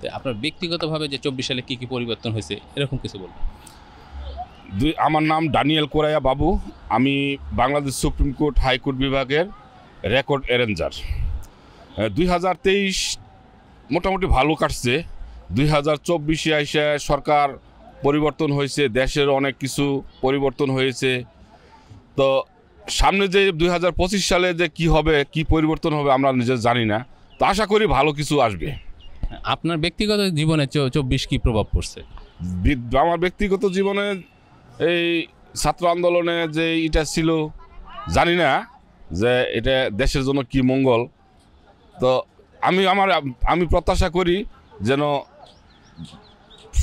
তো আপনার ব্যক্তিগতভাবে যে 24 সালে কি পরিবর্তন হয়েছে এরকম কিছু বলুন। আমার নাম ডানিয়েল কোরাইয়া বাবু। আমি বাংলাদেশ সুপ্রিম কোর্ট হাইকোর্ট বিভাগের রেকর্ড অ্যারেঞ্জার। 2023 মোটামুটি ভালো কাটছে। 2024-এ এসে সরকার পরিবর্তন হয়েছে, দেশের অনেক কিছু পরিবর্তন হয়েছে। তো সামনে যে 2025 সালে যে কি হবে, কি পরিবর্তন হবে আমরা নিজে জানি না। তো আশা করি ভালো কিছু আসবে। আপনার ব্যক্তিগত জীবনে 24 কি প্রভাব পড়ছে? আমার ব্যক্তিগত জীবনে এই ছাত্র আন্দোলনে যে এটা ছিল, জানি না যে এটা দেশের জন্য কি মঙ্গল। তো আমি প্রত্যাশা করি যেন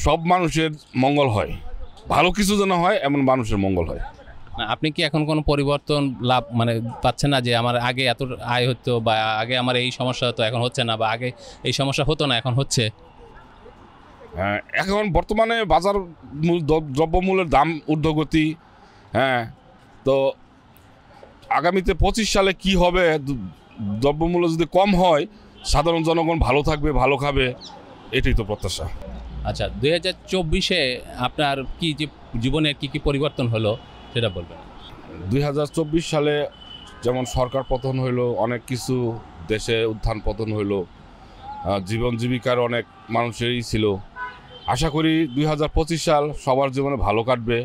সব মানুষের মঙ্গল হয়, ভালো কিছু যেন হয়, এমন মানুষের মঙ্গল হয়। আপনি কি এখন কোনো পরিবর্তন লাভ মানে পাচ্ছেন না যে আমার আগে এত আয় হতো বা আগে আমার এই সমস্যা হতো এখন হচ্ছে না, বা আগে এই সমস্যা হতো না এখন হচ্ছে? এখন বর্তমানে বাজার দ্রব্যমূল্যের দাম ঊর্ধ্বগতি। হ্যাঁ, তো আগামীতে 25 সালে কি হবে, দ্রব্যমূল্য যদি কম হয় সাধারণ জনগণ ভালো থাকবে, ভালো খাবে, এটাই তো প্রত্যাশা। আচ্ছা, 2024-এ আপনার কি যে জীবনের কি পরিবর্তন হলো সেটা বলবেন। 2024 সালে যেমন সরকার পতন হইলো, অনেক কিছু দেশে উত্থান পতন হইলো, জীবন জীবিকার অনেক মানুষেরই ছিল। আশা করি 2025 সাল সবার জীবনে ভালো কাটবে,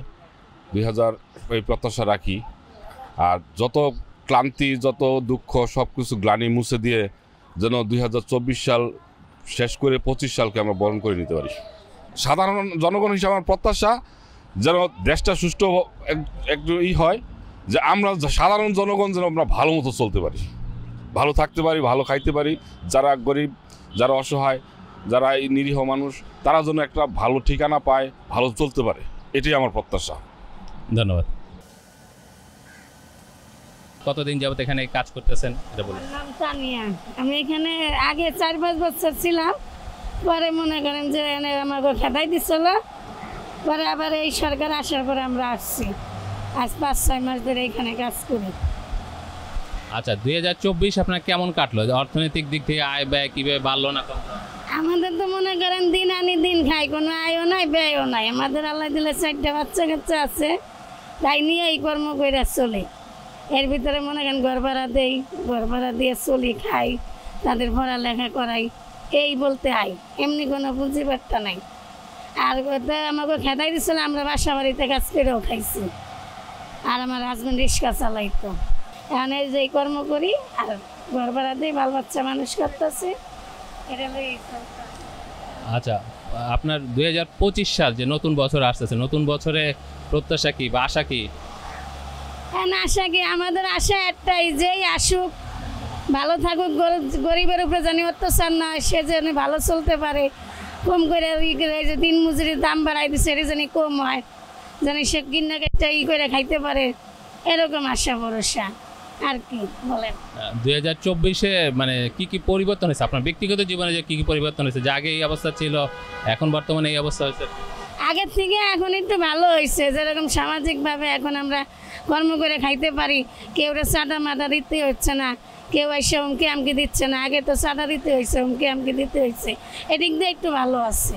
এই প্রত্যাশা রাখি। আর যত ক্লান্তি, যত দুঃখ, সব কিছু গ্লানি মুছে দিয়ে যেন 2024 সাল শেষ করে 25 সালকে আমরা বরণ করে নিতে পারি। সাধারণ জনগণ হিসেবে আমার প্রত্যাশা যেন দেশটা সুষ্ঠু একটু হয়, যে আমরা সাধারণ জনগণ যেন আমরা ভালো মতো চলতে পারি, ভালো থাকতে পারি, ভালো খাইতে পারি। যারা গরিব, যারা অসহায়, যারা এই নিরীহ মানুষ, তারা যেন একটা ভালো ঠিকানা পায়, ভালো চলতে পারে, এটাই আমার প্রত্যাশা। ধন্যবাদ। কতদিন যাবত এখানে কাজ করতেছেন এটা বলুন। নাম তানিয়া। আমি এখানে আগে 4-5 বছর ছিলাম, পরে মনে করেন যে এনে আমাকে খেদাই দিচ্ছিল, পরে আবার এই সরকার আসার পরে আমরা আসছি। আজ 5-6 মাস ধরে এখানে কাজ করি। আচ্ছা, 2024 আপনার কেমন কাটলো? অর্থনৈতিক দিক থেকে আয় ব্যয় কিভাবে বাড়লো না কমলো? আমাদের তো মনে করেন দিন আনি দিন খাই, কোনো আয়ও নাই ব্যয়ও নাই। আমাদের আল্লাহ দিলে 4টা বাচ্চা কাচ্চা আছে, তাই নিয়ে এই কর্ম করে চলে। এর ভিতরে মনে করেন ঘর ভাড়া দেই, ঘর ভাড়া দিয়ে চলি, খাই, তাদের পড়ালেখা করাই, এই বলতে আই। এমনি কোনো পুঁজিবার্তা নাই। আর ওটা আমাকে খেদাই দিচ্ছিল, আমরা বাসা বাড়িতে কাজ করেও খাইছি। আর আমার হাজব্যান্ড রিক্সা চালাইতো। এখন এই যে কর্ম করি আর ঘর ভাড়া দিই, বাল বাচ্চা মানুষ করতেছে, এটা লইই চলতে। আচ্ছা, আপনার 2025 সাল যে নতুন বছর আসতেছে, নতুন বছরে প্রত্যাশা কি বা আশা কি? হ্যাঁ, আশা কি, আমাদের আশা একটাই, যেই আসুক ভালো থাকুক, গরিবের উপরে জানি অত্যাচার না হয়, সে যেন ভালো চলতে পারে। কম করে যে দিন মজুরির দাম বাড়াই দিচ্ছে, এটা জানি কম হয়, জানি সে কিনা কেটে করে খাইতে পারে, এরকম আশা ভরসা। আর কি বলেন? 2024-এ মানে কি পরিবর্তন হয়েছে আপনার ব্যক্তিগত জীবনে? যে কি পরিবর্তন হয়েছে, যে আগে এই অবস্থা ছিল এখন বর্তমানে এই অবস্থা হয়েছে? আগের থেকে এখন একটু ভালো হয়েছে, যেরকম সামাজিকভাবে এখন আমরা কর্ম করে খাইতে পারি। কেউ চাঁদা মাদা দিতে হচ্ছে না, কেউ এসে হুমকি আমকি দিচ্ছে না। আগে তো চাঁদা দিতে হয়েছে, হুমকি আমকি দিতে হয়েছে, এদিক দিয়ে একটু ভালো আছে।